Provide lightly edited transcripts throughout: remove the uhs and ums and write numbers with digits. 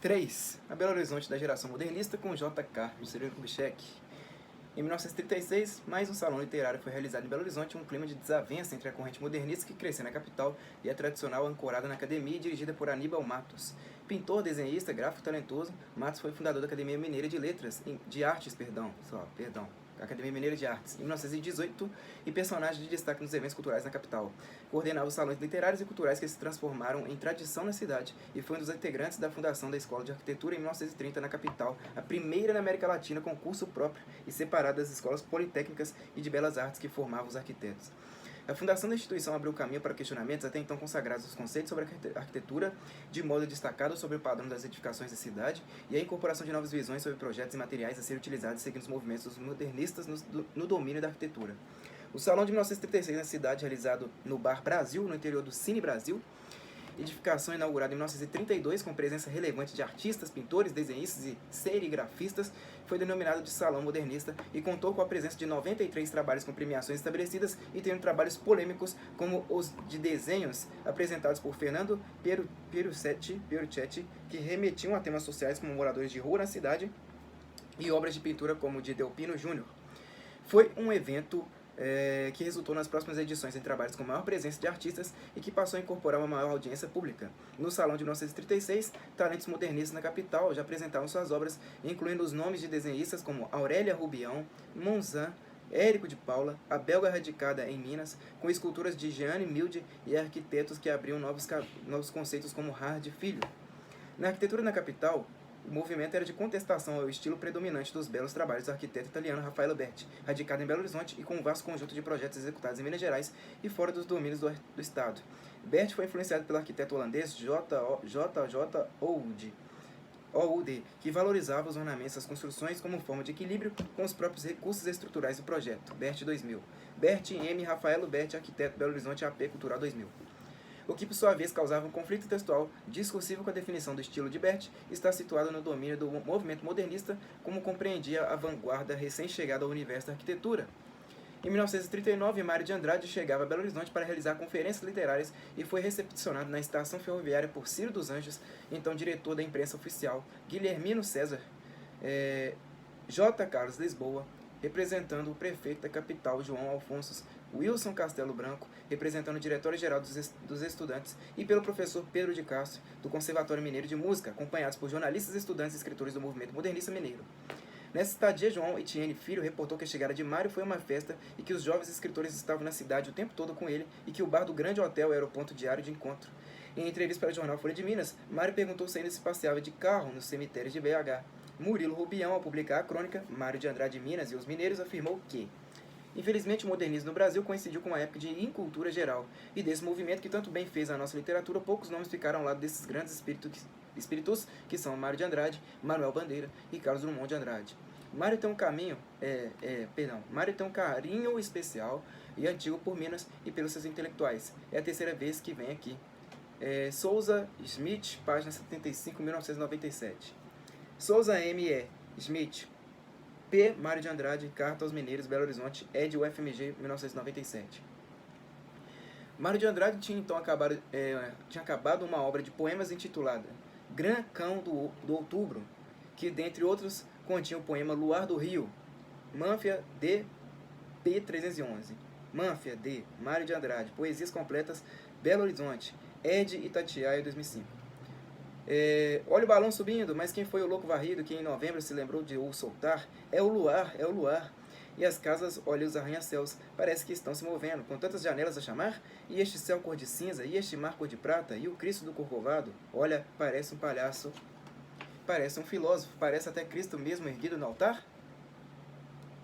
3. A Belo Horizonte da geração modernista com J.K. Juscelino Kubitschek. Em 1936, mais um salão literário foi realizado em Belo Horizonte, um clima de desavença entre a corrente modernista que crescia na capital e a tradicional ancorada na academia e dirigida por Aníbal Matos. Pintor, desenhista, gráfico talentoso, Matos foi fundador da Academia Mineira de Artes, Academia Mineira de Artes, em 1918, e personagem de destaque nos eventos culturais na capital. Coordenava os salões literários e culturais que se transformaram em tradição na cidade e foi um dos integrantes da fundação da Escola de Arquitetura em 1930 na capital, a primeira na América Latina com curso próprio e separada das escolas politécnicas e de belas artes que formavam os arquitetos. A fundação da instituição abriu caminho para questionamentos até então consagrados aos conceitos sobre a arquitetura, de modo destacado sobre o padrão das edificações da cidade e a incorporação de novas visões sobre projetos e materiais a serem utilizados seguindo os movimentos dos modernistas no domínio da arquitetura. O Salão de 1936 na cidade, realizado no Bar Brasil, no interior do Cine Brasil, edificação inaugurada em 1932 com presença relevante de artistas, pintores, desenhistas e serigrafistas, foi denominado de Salão Modernista e contou com a presença de 93 trabalhos com premiações estabelecidas e tendo trabalhos polêmicos como os de desenhos apresentados por Fernando Pieruccetti, que remetiam a temas sociais como moradores de rua na cidade, e obras de pintura como de Delpino Júnior. Foi um evento que resultou nas próximas edições em trabalhos com maior presença de artistas e que passou a incorporar uma maior audiência pública. No Salão de 1936, talentos modernistas na capital já apresentavam suas obras, incluindo os nomes de desenhistas como Aurélia Rubião, Monzan, Érico de Paula, a belga radicada em Minas, com esculturas de Jeanne Milde e arquitetos que abriam novos conceitos como Hard Filho. Na arquitetura na capital, o movimento era de contestação ao estilo predominante dos belos trabalhos do arquiteto italiano Raffaello Berti, radicado em Belo Horizonte e com um vasto conjunto de projetos executados em Minas Gerais e fora dos domínios do estado. Berti foi influenciado pelo arquiteto holandês J.J. Oude, que valorizava os ornamentos das construções como forma de equilíbrio com os próprios recursos estruturais do projeto. Berti 2000. Berti M. Raffaello Berti, arquiteto Belo Horizonte AP Cultural 2000. O que, por sua vez, causava um conflito textual discursivo com a definição do estilo de Berti, está situado no domínio do movimento modernista, como compreendia a vanguarda recém-chegada ao universo da arquitetura. Em 1939, Mário de Andrade chegava a Belo Horizonte para realizar conferências literárias e foi recepcionado na estação ferroviária por Ciro dos Anjos, então diretor da imprensa oficial, Guilhermino César, J. Carlos Lisboa, representando o prefeito da capital, João Alfonso, Wilson Castelo Branco, representando o diretor-geral dos estudantes, e pelo professor Pedro de Castro, do Conservatório Mineiro de Música, acompanhados por jornalistas, estudantes e escritores do movimento modernista mineiro. Nessa estadia, João Etienne Filho reportou que a chegada de Mário foi uma festa e que os jovens escritores estavam na cidade o tempo todo com ele e que o bar do Grande Hotel era o ponto diário de encontro. Em entrevista para o jornal Folha de Minas, Mário perguntou se ainda se passeava de carro nos cemitérios de BH. Murilo Rubião, ao publicar a crônica Mário de Andrade Minas e os Mineiros, afirmou que infelizmente, o modernismo no Brasil coincidiu com uma época de incultura geral, e desse movimento que tanto bem fez a nossa literatura, poucos nomes ficaram ao lado desses grandes espíritos que são Mário de Andrade, Manuel Bandeira e Carlos Drummond de Andrade. Mário tem um carinho especial e antigo por Minas e pelos seus intelectuais. É a terceira vez que vem aqui. Souza Smith, página 75, 1997. Souza M.E. Smith, P. Mário de Andrade, Carta aos Mineiros, Belo Horizonte, ed. UFMG, 1997. Mário de Andrade tinha então acabado uma obra de poemas intitulada Gran Cão do Outubro, que, dentre outros, continha o poema Luar do Rio, Manfia D. P. 311. Manfia D. Mário de Andrade, Poesias Completas, Belo Horizonte, ed. Itatiaia, 2005. Olha o balão subindo, mas quem foi o louco varrido que em novembro se lembrou de o soltar? É o luar, é o luar. E as casas, olha os arranha-céus, parece que estão se movendo, com tantas janelas a chamar, e este céu cor de cinza, e este mar cor de prata, e o Cristo do Corcovado, olha, parece um palhaço, parece um filósofo, parece até Cristo mesmo erguido no altar.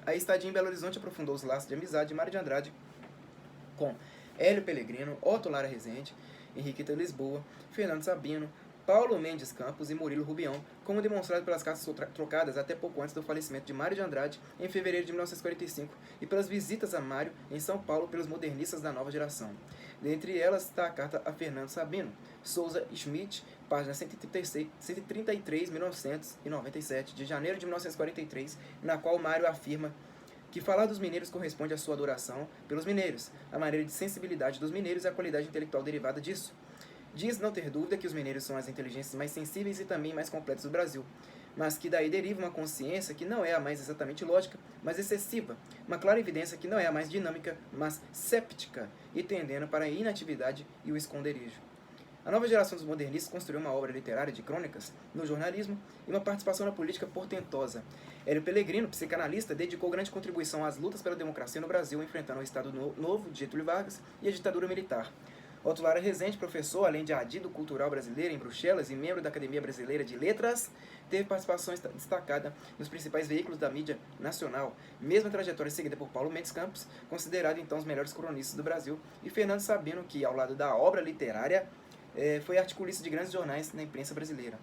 A estadia em Belo Horizonte aprofundou os laços de amizade de Mário de Andrade com Hélio Pellegrino, Otto Lara Rezende, Henriqueta Lisboa, Fernando Sabino, Paulo Mendes Campos e Murilo Rubião, como demonstrado pelas cartas trocadas até pouco antes do falecimento de Mário de Andrade, em fevereiro de 1945, e pelas visitas a Mário em São Paulo pelos modernistas da nova geração. Dentre elas está a carta a Fernando Sabino, Souza Schmidt, página 133, 1997, de janeiro de 1943, na qual Mário afirma que falar dos mineiros corresponde à sua adoração pelos mineiros, a maneira de sensibilidade dos mineiros e a qualidade intelectual derivada disso. Diz não ter dúvida que os mineiros são as inteligências mais sensíveis e também mais completas do Brasil, mas que daí deriva uma consciência que não é a mais exatamente lógica, mas excessiva, uma clara evidência que não é a mais dinâmica, mas séptica, e tendendo para a inatividade e o esconderijo. A nova geração dos modernistas construiu uma obra literária de crônicas no jornalismo e uma participação na política portentosa. Hélio Pellegrino, psicanalista, dedicou grande contribuição às lutas pela democracia no Brasil, enfrentando o Estado Novo de Getúlio Vargas e a ditadura militar. Otto Lara Rezende, professor, além de adido cultural brasileiro em Bruxelas e membro da Academia Brasileira de Letras, teve participação destacada nos principais veículos da mídia nacional, mesma trajetória seguida por Paulo Mendes Campos, considerado então os melhores cronistas do Brasil, e Fernando Sabino, que, ao lado da obra literária, foi articulista de grandes jornais na imprensa brasileira.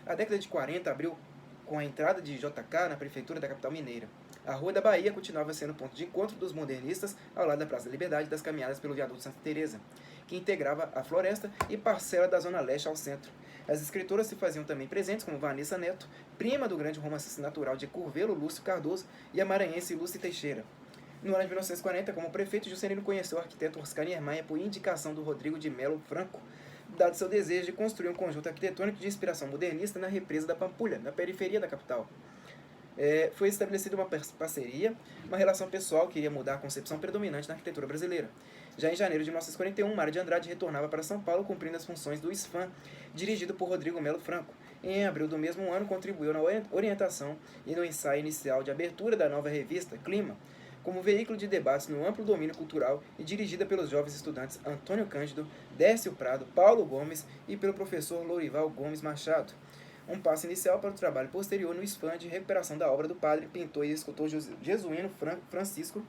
A década de 40 abriu com a entrada de JK na prefeitura da capital mineira. A Rua da Bahia continuava sendo ponto de encontro dos modernistas ao lado da Praça da Liberdade e das caminhadas pelo viaduto Santa Teresa, que integrava a floresta e parcela da zona leste ao centro. As escritoras se faziam também presentes, como Vanessa Neto, prima do grande romancista natural de Curvelo, Lúcio Cardoso, e a maranhense Lúcia Teixeira. No ano de 1940, como prefeito, Juscelino conheceu o arquiteto Oscar Niemeyer por indicação do Rodrigo de Melo Franco, dado seu desejo de construir um conjunto arquitetônico de inspiração modernista na represa da Pampulha, na periferia da capital. Foi estabelecida uma parceria, uma relação pessoal que iria mudar a concepção predominante na arquitetura brasileira. Já em janeiro de 1941, Mário de Andrade retornava para São Paulo cumprindo as funções do SFAM, dirigido por Rodrigo Melo Franco. Em abril do mesmo ano, contribuiu na orientação e no ensaio inicial de abertura da nova revista, Clima, como veículo de debates no amplo domínio cultural e dirigida pelos jovens estudantes Antônio Cândido, Décio Prado, Paulo Gomes e pelo professor Lourival Gomes Machado. Um passo inicial para o trabalho posterior no SFAM de recuperação da obra do padre, pintor e escultor jesuíno Francisco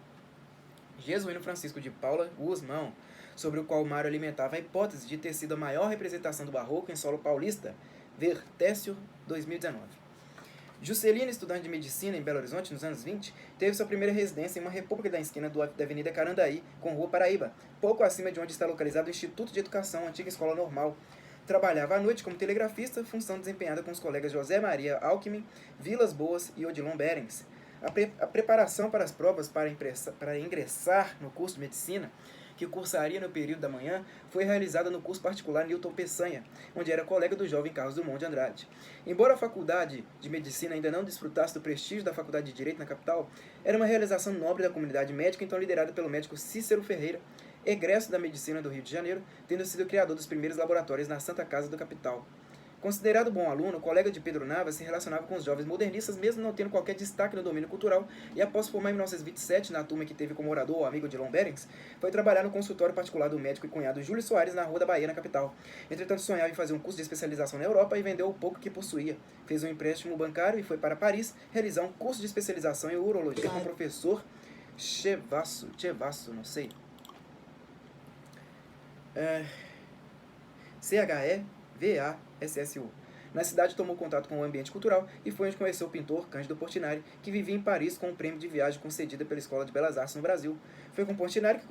de Paula Guzmão, sobre o qual Mário alimentava a hipótese de ter sido a maior representação do barroco em solo paulista, ver Técio 2019. Juscelino, estudante de medicina em Belo Horizonte nos anos 20, teve sua primeira residência em uma república da esquina da Avenida Carandaí, com Rua Paraíba, pouco acima de onde está localizado o Instituto de Educação, antiga escola normal. Trabalhava à noite como telegrafista, função desempenhada com os colegas José Maria Alckmin, Vilas Boas e Odilon Berens. A preparação para as provas para ingressar no curso de medicina, que cursaria no período da manhã, foi realizada no curso particular Newton Peçanha, onde era colega do jovem Carlos Drummond de Andrade. Embora a faculdade de medicina ainda não desfrutasse do prestígio da faculdade de direito na capital, era uma realização nobre da comunidade médica, então liderada pelo médico Cícero Ferreira, egresso da medicina do Rio de Janeiro, tendo sido criador dos primeiros laboratórios na Santa Casa da capital. Considerado bom aluno, colega de Pedro Nava, se relacionava com os jovens modernistas, mesmo não tendo qualquer destaque no domínio cultural, e após formar em 1927, na turma que teve como orador o amigo de Lon Berens, foi trabalhar no consultório particular do médico e cunhado Júlio Soares, na Rua da Bahia, na capital. Entretanto, sonhava em fazer um curso de especialização na Europa e vendeu o pouco que possuía. Fez um empréstimo bancário e foi para Paris realizar um curso de especialização em urologia com o professor Chevasso, não sei. CHEVASSU. Na cidade tomou contato com o ambiente cultural e foi onde conheceu o pintor Cândido Portinari, que vivia em Paris com um prêmio de viagem concedida pela Escola de Belas Artes no Brasil. Foi com Portinari que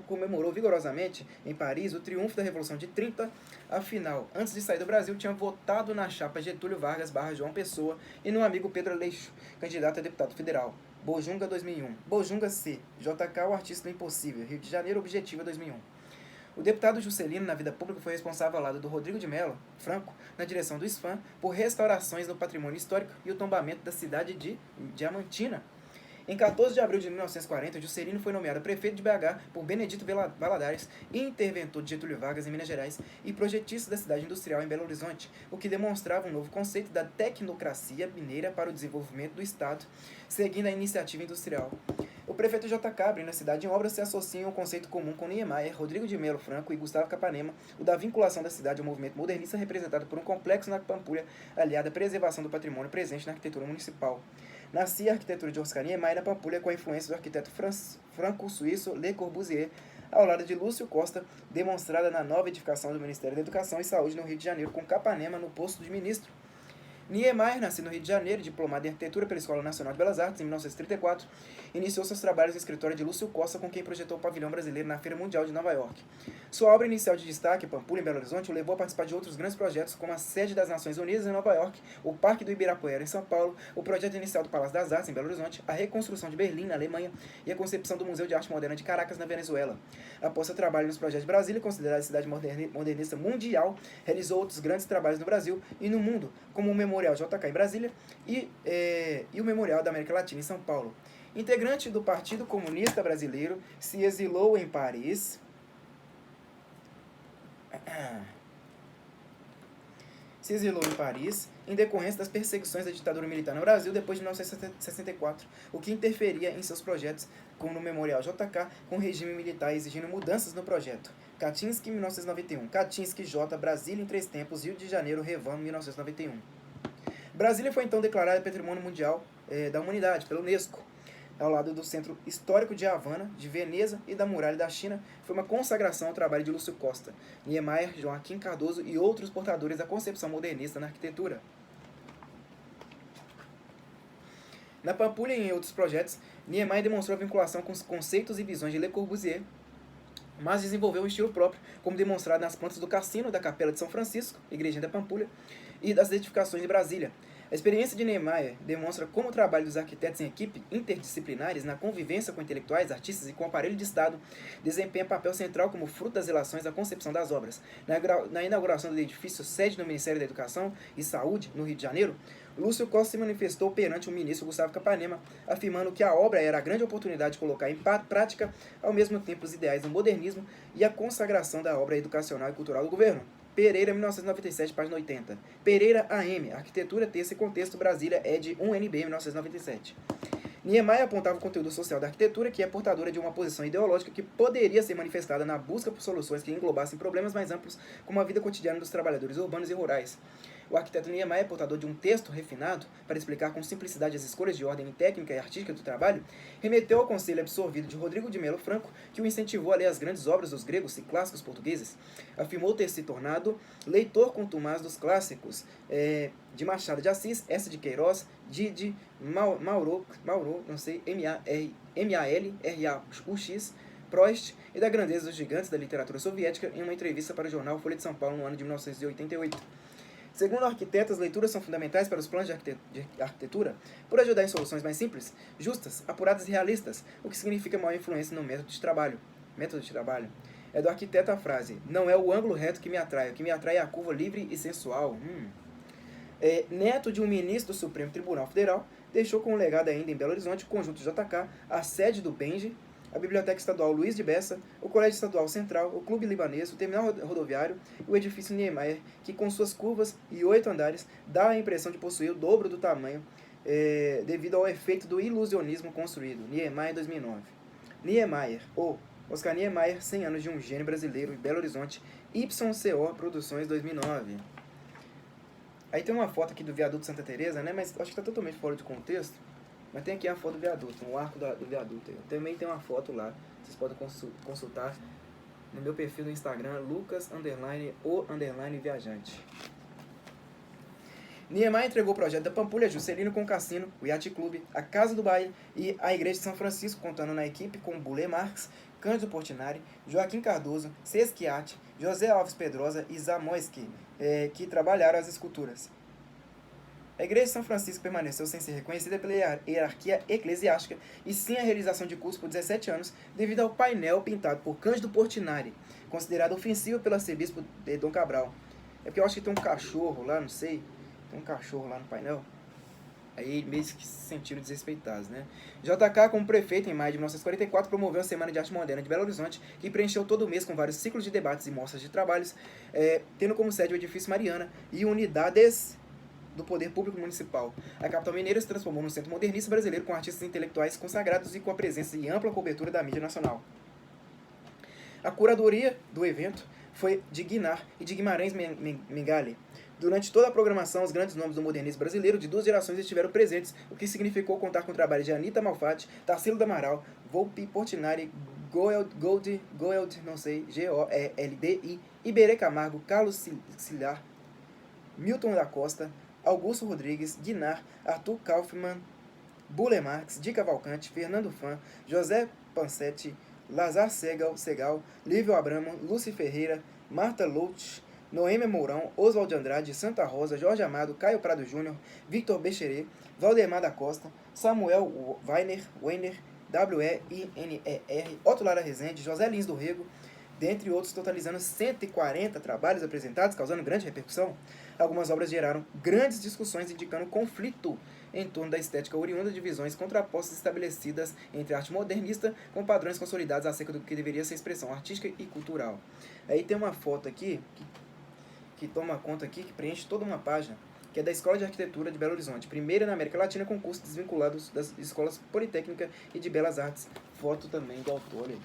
comemorou vigorosamente em Paris o triunfo da Revolução de 30. Afinal, antes de sair do Brasil, tinha votado na chapa Getúlio Vargas / João Pessoa e no amigo Pedro Aleixo, candidato a deputado federal. Bojunga 2001. Bojunga C. JK, o artista do impossível. Rio de Janeiro, Objetiva 2001. O deputado Juscelino, na vida pública, foi responsável ao lado do Rodrigo de Melo Franco, na direção do SFAM, por restaurações no patrimônio histórico e o tombamento da cidade de Diamantina. Em 14 de abril de 1940, Juscelino foi nomeado prefeito de BH por Benedito Valadares, interventor de Getúlio Vargas em Minas Gerais e projetista da cidade industrial em Belo Horizonte, o que demonstrava um novo conceito da tecnocracia mineira para o desenvolvimento do Estado, seguindo a iniciativa industrial. O prefeito JK, abrindo a cidade em obras, se associa a um conceito comum com Niemeyer, Rodrigo de Melo Franco e Gustavo Capanema, o da vinculação da cidade ao movimento modernista representado por um complexo na Pampulha, aliado à preservação do patrimônio presente na arquitetura municipal. Nascia a arquitetura de Oscar Niemeyer na Pampulha com a influência do arquiteto franco-suíço Le Corbusier, ao lado de Lúcio Costa, demonstrada na nova edificação do Ministério da Educação e Saúde no Rio de Janeiro, com Capanema no posto de ministro. Niemeyer, nascido no Rio de Janeiro, diplomado em arquitetura pela Escola Nacional de Belas Artes em 1934, iniciou seus trabalhos no escritório de Lúcio Costa, com quem projetou o pavilhão brasileiro na Feira Mundial de Nova York. Sua obra inicial de destaque, Pampulha, em Belo Horizonte, o levou a participar de outros grandes projetos, como a sede das Nações Unidas em Nova York, o Parque do Ibirapuera em São Paulo, o projeto inicial do Palácio das Artes em Belo Horizonte, a reconstrução de Berlim, na Alemanha, e a concepção do Museu de Arte Moderna de Caracas, na Venezuela. Após seu trabalho nos projetos de Brasília, considerada a cidade modernista mundial, realizou outros grandes trabalhos no Brasil e no mundo, como o Memorial JK em Brasília e o Memorial da América Latina em São Paulo. Integrante do Partido Comunista Brasileiro, se exilou em Paris. Em decorrência das perseguições da ditadura militar no Brasil depois de 1964, o que interferia em seus projetos, como no Memorial JK, com o regime militar exigindo mudanças no projeto. Kaczynski, 1991. Kaczynski, J. Brasília em Três Tempos, Rio de Janeiro, Revan, 1991. Brasília foi então declarada Patrimônio Mundial da Humanidade pela Unesco. Ao lado do Centro Histórico de Havana, de Veneza e da Muralha da China, foi uma consagração ao trabalho de Lúcio Costa, Niemeyer, Joaquim Cardoso e outros portadores da concepção modernista na arquitetura. Na Pampulha e em outros projetos, Niemeyer demonstrou a vinculação com os conceitos e visões de Le Corbusier, mas desenvolveu um estilo próprio, como demonstrado nas plantas do Cassino, da Capela de São Francisco, Igrejinha da Pampulha, e das edificações de Brasília. A experiência de Niemeyer demonstra como o trabalho dos arquitetos em equipe interdisciplinares, na convivência com intelectuais, artistas e com o aparelho de Estado, desempenha papel central como fruto das relações da concepção das obras. Na inauguração do edifício sede do Ministério da Educação e Saúde, no Rio de Janeiro, Lúcio Costa se manifestou perante o ministro Gustavo Capanema, afirmando que a obra era a grande oportunidade de colocar em prática, ao mesmo tempo, os ideais do modernismo e a consagração da obra educacional e cultural do governo. Pereira, 1997, página 80. Pereira, AM, Arquitetura, Texto e Contexto, Brasília, ed. 1NB, 1997. Niemeyer apontava o conteúdo social da arquitetura, que é portadora de uma posição ideológica que poderia ser manifestada na busca por soluções que englobassem problemas mais amplos, como a vida cotidiana dos trabalhadores urbanos e rurais. O arquiteto Niemeyer, portador de um texto refinado para explicar com simplicidade as escolhas de ordem técnica e artística do trabalho, remeteu ao conselho absorvido de Rodrigo de Melo Franco, que o incentivou a ler as grandes obras dos gregos e clássicos portugueses. Afirmou ter se tornado leitor contumaz dos clássicos de Machado de Assis, S. de Queiroz, Didi, Mauro, não sei, M-A-L-R-A-U-X, Proust e da grandeza dos gigantes da literatura soviética em uma entrevista para o jornal Folha de São Paulo no ano de 1988. Segundo o arquiteto, as leituras são fundamentais para os planos de arquitetura por ajudar em soluções mais simples, justas, apuradas e realistas, o que significa maior influência no método de trabalho. É do arquiteto a frase: não é o ângulo reto que me atrai, o que me atrai é a curva livre e sensual. Neto de um ministro do Supremo Tribunal Federal, deixou como legado ainda em Belo Horizonte o Conjunto JK, a sede do Benji, a Biblioteca Estadual Luiz de Bessa, o Colégio Estadual Central, o Clube Libanês, o Terminal Rodoviário e o Edifício Niemeyer, que com suas curvas e 8 andares dá a impressão de possuir o dobro do tamanho devido ao efeito do ilusionismo construído. Niemeyer, 2009. Niemeyer, Oscar Niemeyer, 100 anos de um gênio brasileiro, em Belo Horizonte, YCO Produções, 2009. Aí tem uma foto aqui do viaduto Santa Teresa, né? Mas acho que está totalmente fora de contexto. Mas tem aqui a foto do viaduto, o arco do viaduto. Também tem uma foto lá, vocês podem consultar no meu perfil do Instagram, Lucas_o_viajante. Niemeyer entregou o projeto da Pampulha, Juscelino com o Cassino, o Yacht Clube, a Casa do Bahia e a Igreja de São Francisco, contando na equipe com Boulé Marx, Cândido Portinari, Joaquim Cardoso, Sesquiate, José Alves Pedrosa e Zamoyski, que trabalharam as esculturas. A Igreja de São Francisco permaneceu sem ser reconhecida pela hierarquia eclesiástica e sem a realização de curso por 17 anos devido ao painel pintado por Cândido Portinari, considerado ofensivo pelo arcebispo Dom Cabral. É porque eu acho que tem um cachorro lá, não sei, tem um cachorro lá no painel. Aí meio que se sentiram desrespeitados, né? JK, como prefeito, em maio de 1944, promoveu a Semana de Arte Moderna de Belo Horizonte, que preencheu todo o mês com vários ciclos de debates e mostras de trabalhos, tendo como sede o Edifício Mariana e unidades do Poder Público Municipal. A capital mineira se transformou num centro modernista brasileiro com artistas intelectuais consagrados e com a presença e ampla cobertura da mídia nacional. A curadoria do evento foi de Guinar e de Guimarães Mengali. Durante toda a programação, os grandes nomes do modernismo brasileiro de duas gerações estiveram presentes, o que significou contar com o trabalho de Anita Malfatti, Tarsilo do Amaral, Volpi Portinari, Gold, não sei, Goldi, Iberê Camargo, Carlos Cilhar, Milton da Costa, Augusto Rodrigues, Guinar, Arthur Kaufmann, Buller Marx, Di Cavalcante, Fernando Fan, José Pansetti, Lazar Segal, Lívio Abramo, Lúcio Ferreira, Marta Loutz, Noêmia Mourão, Oswald de Andrade, Santa Rosa, Jorge Amado, Caio Prado Júnior, Victor Becheret, Valdemar da Costa, Samuel Weiner, W-E-I-N-E-R, Otto Lara Rezende, José Lins do Rego, dentre outros, totalizando 140 trabalhos apresentados, causando grande repercussão. Algumas obras geraram grandes discussões, indicando conflito em torno da estética oriunda de visões contrapostas estabelecidas entre a arte modernista com padrões consolidados acerca do que deveria ser expressão artística e cultural. Aí tem uma foto aqui, que toma conta aqui, que preenche toda uma página, que é da Escola de Arquitetura de Belo Horizonte, primeira na América Latina com cursos desvinculados das escolas Politécnica e de Belas Artes. Foto também do autor ali.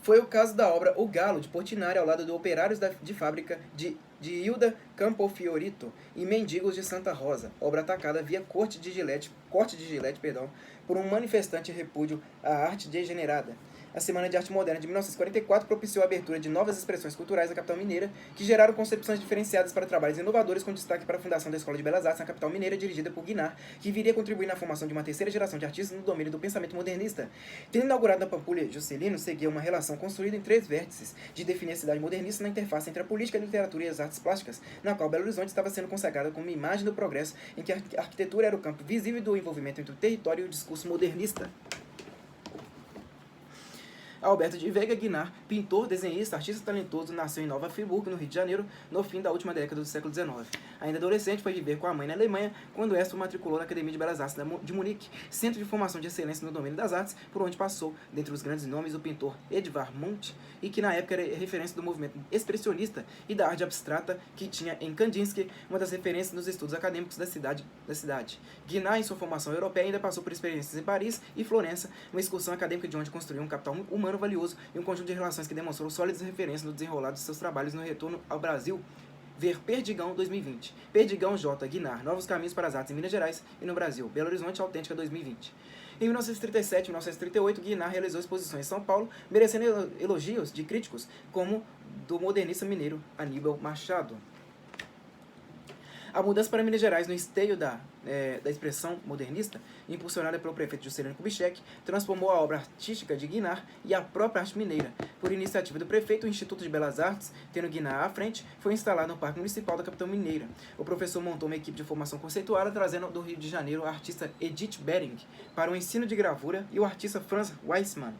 Foi o caso da obra O Galo, de Portinari, ao lado do Operários de Fábrica de Hilda Campofiorito e Mendigos de Santa Rosa, obra atacada via corte de Gillette, por um manifestante repúdio à arte degenerada. A Semana de Arte Moderna de 1944 propiciou a abertura de novas expressões culturais da capital mineira, que geraram concepções diferenciadas para trabalhos inovadores, com destaque para a fundação da Escola de Belas Artes na capital mineira, dirigida por Guinar, que viria contribuir na formação de uma terceira geração de artistas no domínio do pensamento modernista. Tendo inaugurado na Pampulha, Juscelino seguia uma relação construída em 3 vértices, de definir a cidade modernista na interface entre a política, a literatura e as artes plásticas, na qual Belo Horizonte estava sendo consagrada como uma imagem do progresso, em que a arquitetura era o campo visível do envolvimento entre o território e o discurso modernista. Alberto de Veiga Guinar, pintor, desenhista, artista talentoso, nasceu em Nova Friburgo, no Rio de Janeiro, no fim da última década do século XIX. Ainda adolescente, foi viver com a mãe na Alemanha, quando esta o matriculou na Academia de Belas Artes de Munique, centro de formação de excelência no domínio das artes, por onde passou, dentre os grandes nomes, o pintor Edvard Munch, e que na época era referência do movimento expressionista e da arte abstrata, que tinha em Kandinsky uma das referências nos estudos acadêmicos da cidade. Guinar, em sua formação europeia, ainda passou por experiências em Paris e Florença, uma excursão acadêmica de onde construiu um capital humano valioso e um conjunto de relações que demonstrou sólidas referências no desenrolar de seus trabalhos no retorno ao Brasil. Ver Perdigão 2020. Perdigão J. Guinar, Novos Caminhos para as Artes em Minas Gerais e no Brasil. Belo Horizonte Autêntica 2020. Em 1937 e 1938, Guinar realizou exposições em São Paulo, merecendo elogios de críticos, como do modernista mineiro Aníbal Machado. A mudança para Minas Gerais no esteio da expressão modernista, impulsionada pelo prefeito Juscelino Kubitschek, transformou a obra artística de Guinar e a própria arte mineira. Por iniciativa do prefeito, o Instituto de Belas Artes, tendo Guinar à frente, foi instalado no Parque Municipal da capital mineira. O professor montou uma equipe de formação conceituada, trazendo do Rio de Janeiro a artista Edith Bering para o ensino de gravura e o artista Franz Weissmann,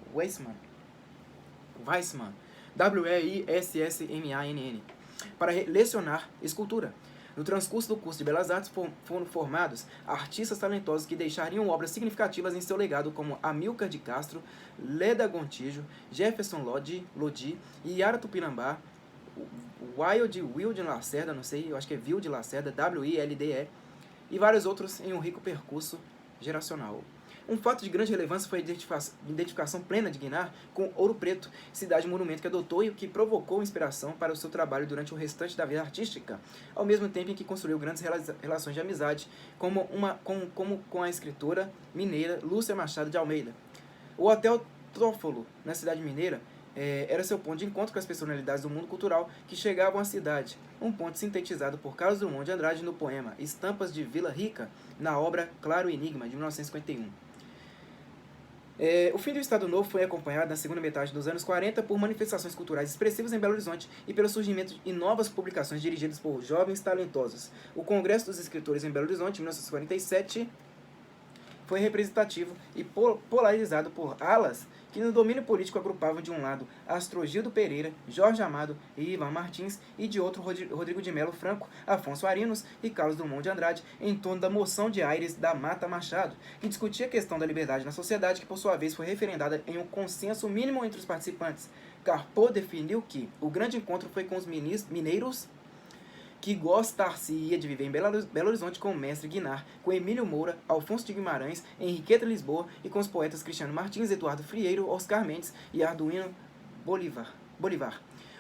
W-E-I-S-S-M-A-N-N, para lecionar escultura. No transcurso do curso de Belas Artes foram formados artistas talentosos que deixariam obras significativas em seu legado, como Amílcar de Castro, Leda Gontijo, Jefferson Lodi e Yara Tupinambá, Wilde Lacerda, não sei, eu acho que é Wilde Lacerda, W-I-L-D-E, e vários outros em um rico percurso geracional. Um fato de grande relevância foi a identificação plena de Guinar com Ouro Preto, cidade-monumento que adotou e que provocou inspiração para o seu trabalho durante o restante da vida artística, ao mesmo tempo em que construiu grandes relações de amizade, como com a escritora mineira Lúcia Machado de Almeida. O Hotel Trófolo, na cidade mineira, era seu ponto de encontro com as personalidades do mundo cultural que chegavam à cidade, um ponto sintetizado por Carlos Drummond de Andrade no poema Estampas de Vila Rica, na obra Claro Enigma, de 1951. O fim do Estado Novo foi acompanhado, na segunda metade dos anos 40, por manifestações culturais expressivas em Belo Horizonte e pelo surgimento de novas publicações dirigidas por jovens talentosos. O Congresso dos Escritores em Belo Horizonte, em 1947, foi representativo e polarizado por alas que no domínio político agrupavam de um lado Astrogildo Pereira, Jorge Amado e Ivan Martins, e de outro Rodrigo de Melo Franco, Afonso Arinos e Carlos Drummond de Andrade, em torno da moção de Aires da Mata Machado, que discutia a questão da liberdade na sociedade, que por sua vez foi referendada em um consenso mínimo entre os participantes. Carpo definiu que o grande encontro foi com os mineiros que gostar-se-ia de viver em Belo Horizonte com o mestre Guinar, com Emílio Moura, Alfonso de Guimarães, Henriqueta Lisboa e com os poetas Cristiano Martins, Eduardo Frieiro, Oscar Mendes e Arduino Bolivar.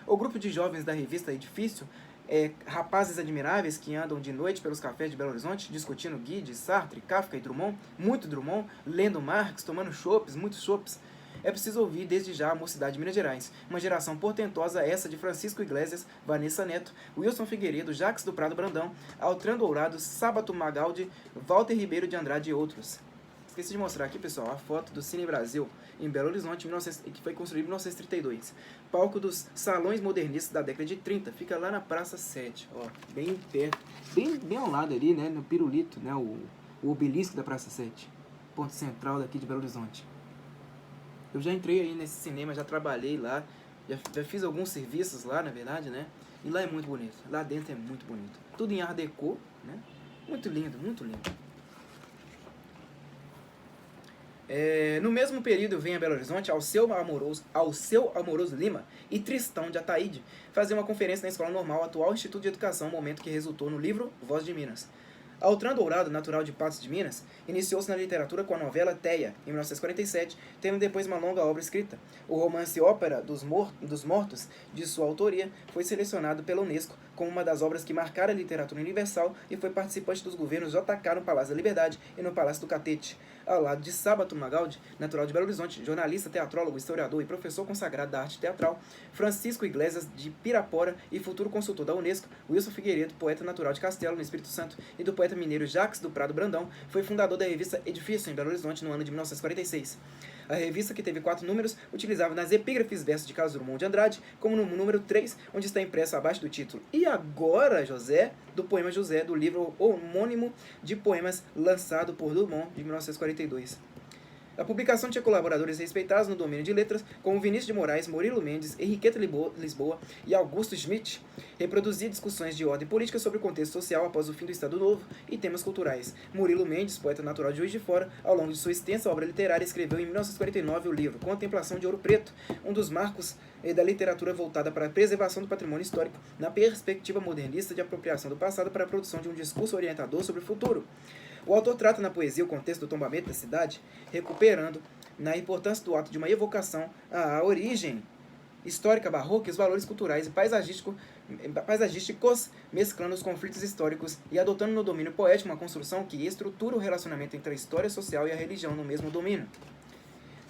O grupo de jovens da revista Edifício rapazes admiráveis que andam de noite pelos cafés de Belo Horizonte, discutindo Guide, Sartre, Kafka e Drummond, muito Drummond, lendo Marx, tomando chopes, muitos chopes. É preciso ouvir desde já a mocidade de Minas Gerais, uma geração portentosa essa de Francisco Iglesias, Vanessa Neto, Wilson Figueiredo, Jacques do Prado Brandão, Altran Dourado, Sábato Magaldi, Walter Ribeiro de Andrade e outros. Esqueci de mostrar aqui, pessoal, a foto do Cine Brasil, em Belo Horizonte, que foi construído em 1932. Palco dos salões modernistas da década de 30, fica lá na Praça 7, ó, bem perto, bem ao lado ali, né, no Pirulito, né, o obelisco da Praça 7, ponto central daqui de Belo Horizonte. Eu já entrei aí nesse cinema, já trabalhei lá, já fiz alguns serviços lá, na verdade, né, e lá é muito bonito, lá dentro é muito bonito. Tudo em Art Deco, né, muito lindo, muito lindo. No mesmo período vem a Belo Horizonte ao seu amoroso Lima e Tristão de Ataíde fazer uma conferência na Escola Normal, atual Instituto de Educação, momento que resultou no livro Voz de Minas. Altran Dourado, natural de Patos de Minas, iniciou-se na literatura com a novela Teia, em 1947, tendo depois uma longa obra escrita. O romance Ópera dos Mortos, de sua autoria, foi selecionado pela Unesco como uma das obras que marcaram a literatura universal e foi participante dos governos JK no Palácio da Liberdade e no Palácio do Catete. Ao lado de Sábato Magaldi, natural de Belo Horizonte, jornalista, teatrólogo, historiador e professor consagrado da arte teatral, Francisco Iglesias de Pirapora e futuro consultor da Unesco, Wilson Figueiredo, poeta natural de Castelo, no Espírito Santo, e do poeta mineiro Jacques do Prado Brandão, foi fundador da revista Edifício, em Belo Horizonte, no ano de 1946. A revista, que teve 4 números, utilizava nas epígrafes versos de Carlos Drummond de Andrade, como no número 3, onde está impresso abaixo do título "E agora, José?", do poema José, do livro homônimo de poemas lançado por Drummond, de 1942. A publicação tinha colaboradores respeitados no domínio de letras, como Vinícius de Moraes, Murilo Mendes, Henriqueta Lisboa e Augusto Schmidt. Reproduzia discussões de ordem política sobre o contexto social após o fim do Estado Novo e temas culturais. Murilo Mendes, poeta natural de Juiz de Fora, ao longo de sua extensa obra literária, escreveu em 1949 o livro Contemplação de Ouro Preto, um dos marcos da literatura voltada para a preservação do patrimônio histórico, na perspectiva modernista de apropriação do passado para a produção de um discurso orientador sobre o futuro. O autor trata na poesia o contexto do tombamento da cidade, recuperando na importância do ato de uma evocação à origem histórica barroca e os valores culturais e paisagísticos, mesclando os conflitos históricos e adotando no domínio poético uma construção que estrutura o relacionamento entre a história social e a religião no mesmo domínio.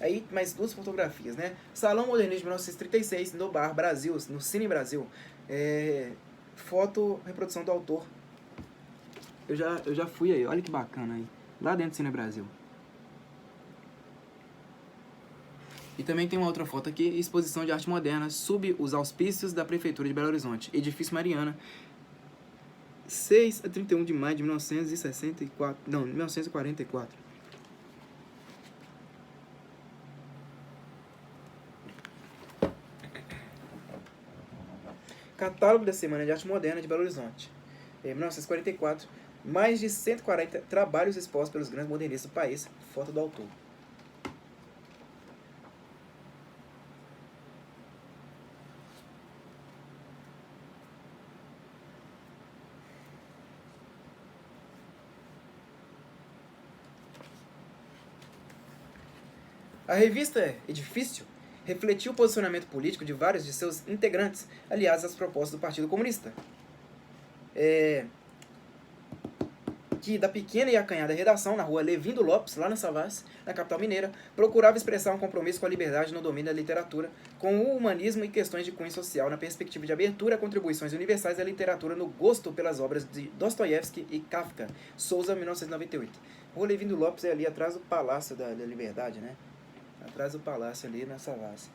Aí, mais 2 fotografias, né? Salão Modernista de 1936, no Bar Brasil, no Cine Brasil. Foto, reprodução do autor. Eu já fui aí, olha que bacana aí. Lá dentro do Cine Brasil. E também tem uma outra foto aqui, exposição de arte moderna, sob os auspícios da Prefeitura de Belo Horizonte. Edifício Mariana, 6 a 31 de maio de 1944. Catálogo da Semana de Arte Moderna de Belo Horizonte. Em 1944, mais de 140 trabalhos expostos pelos grandes modernistas do país. Foto do autor. A revista Edifício refletiu o posicionamento político de vários de seus integrantes, aliados às propostas do Partido Comunista. Que da pequena e acanhada redação na rua Levindo Lopes, lá na Savassi, na capital mineira, procurava expressar um compromisso com a liberdade no domínio da literatura, com o humanismo e questões de cunho social, na perspectiva de abertura a contribuições universais da literatura no gosto pelas obras de Dostoiévski e Kafka. Souza, 1998. Rua Levindo Lopes é ali atrás do Palácio da Liberdade, né? Atrás do palácio ali na Savassi.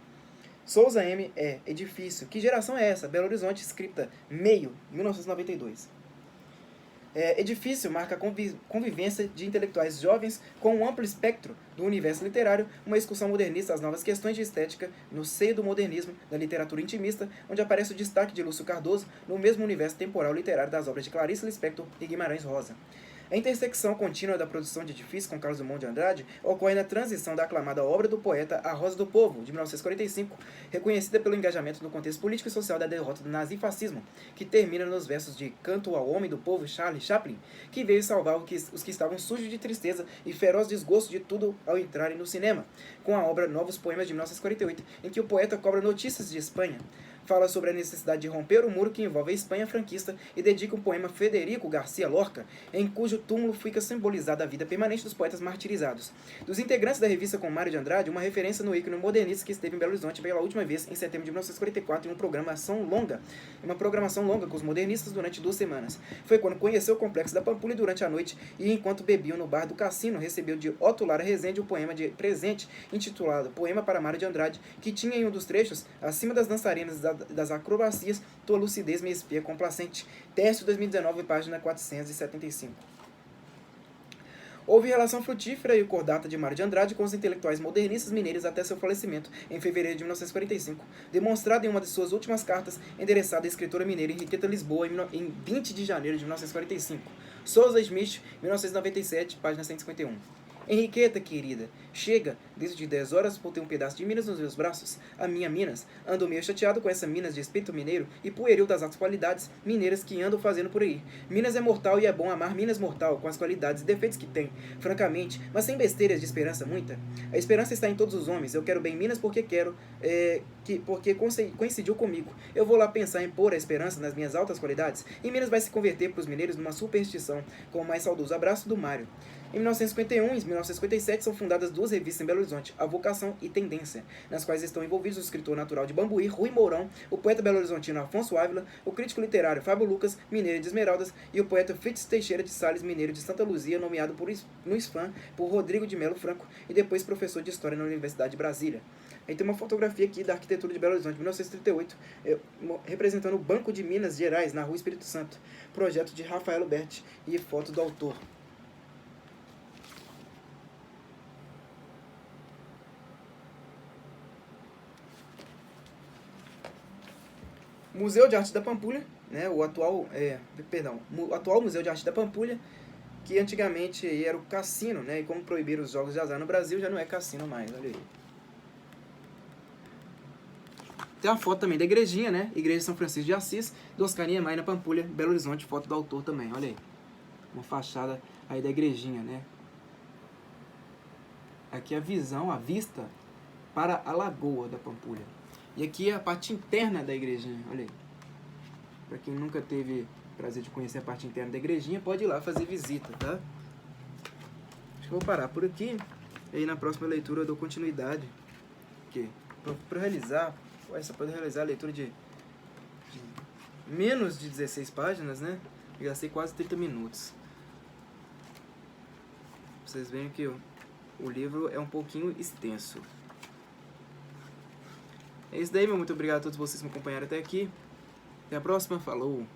Souza M. Edifício. Que geração é essa? Belo Horizonte, escrita meio, 1992. Edifício marca a convivência de intelectuais jovens com um amplo espectro do universo literário, uma excursão modernista às novas questões de estética no seio do modernismo, da literatura intimista, onde aparece o destaque de Lúcio Cardoso no mesmo universo temporal literário das obras de Clarice Lispector e Guimarães Rosa. A intersecção contínua da produção de Edifício com Carlos Drummond de Andrade ocorre na transição da aclamada obra do poeta A Rosa do Povo, de 1945, reconhecida pelo engajamento no contexto político e social da derrota do nazifascismo, que termina nos versos de Canto ao Homem do Povo, Charlie Chaplin, que veio salvar os que estavam sujos de tristeza e feroz desgosto de tudo ao entrarem no cinema, com a obra Novos Poemas, de 1948, em que o poeta cobra notícias de Espanha. fala sobre a necessidade de romper o muro que envolve a Espanha franquista e dedica um poema a Federico Garcia Lorca, em cujo túmulo fica simbolizada a vida permanente dos poetas martirizados. Dos integrantes da revista com Mário de Andrade, uma referência no ícone modernista que esteve em Belo Horizonte pela última vez em setembro de 1944 em uma programação longa com os modernistas durante 2 semanas. Foi quando conheceu o Complexo da Pampulha durante a noite e, enquanto bebiam no bar do cassino, recebeu de Otto Lara Rezende um poema de presente intitulado Poema para Mário de Andrade, que tinha em um dos trechos, acima das dançarinas das acrobacias, tua lucidez me espia complacente. Teste 2019, página 475. Houve relação frutífera e cordata de Mário de Andrade com os intelectuais modernistas mineiros até seu falecimento, em fevereiro de 1945, demonstrado em uma de suas últimas cartas, endereçada à escritora mineira Henriqueta Lisboa, em 20 de janeiro de 1945. Souza Smith, 1997, página 151. Henriqueta, querida, chega, desde de 10 horas por ter um pedaço de Minas nos meus braços. A minha Minas. Ando meio chateado com essa Minas de espírito mineiro e pueril das altas qualidades mineiras que andam fazendo por aí. Minas é mortal e é bom amar Minas mortal, com as qualidades e defeitos que tem, francamente, mas sem besteiras de esperança muita. A esperança está em todos os homens. Eu quero bem Minas porque quero, porque coincidiu comigo. Eu vou lá pensar em pôr a esperança nas minhas altas qualidades e Minas vai se converter para os mineiros numa superstição, com o mais saudoso abraço do Mário. Em 1951 e 1957 são fundadas 2 revistas em Belo Horizonte, A Vocação e Tendência, nas quais estão envolvidos o escritor natural de Bambuí, Rui Mourão, o poeta belo-horizontino Afonso Ávila, o crítico literário Fábio Lucas, mineiro de Esmeraldas, e o poeta Fritz Teixeira de Sales, mineiro de Santa Luzia, nomeado no SFAM por Rodrigo de Melo Franco e depois professor de História na Universidade de Brasília. Aí tem uma fotografia aqui da arquitetura de Belo Horizonte, 1938, representando o Banco de Minas Gerais, na Rua Espírito Santo, projeto de Rafael Berti e foto do autor. Museu de Arte da Pampulha, né, o atual Museu de Arte da Pampulha, que antigamente era o cassino, né, e como proibiram os jogos de azar no Brasil, já não é cassino mais, olha aí. Tem uma foto também da igrejinha, né, Igreja de São Francisco de Assis, do Oscar Niemeyer na Pampulha, Belo Horizonte, foto do autor também, olha aí. Uma fachada aí da igrejinha, né. Aqui a visão, a vista para a lagoa da Pampulha. E aqui é a parte interna da igrejinha, olha aí. Para quem nunca teve prazer de conhecer a parte interna da igrejinha, pode ir lá fazer visita, tá? Acho que eu vou parar por aqui. E aí na próxima leitura eu dou continuidade. Porque para realizar, só poder realizar a leitura de menos de 16 páginas, né? Eu gastei quase 30 minutos. Vocês veem que o livro é um pouquinho extenso. É isso daí, meu muito obrigado a todos vocês que me acompanharam até aqui. Até a próxima, falou!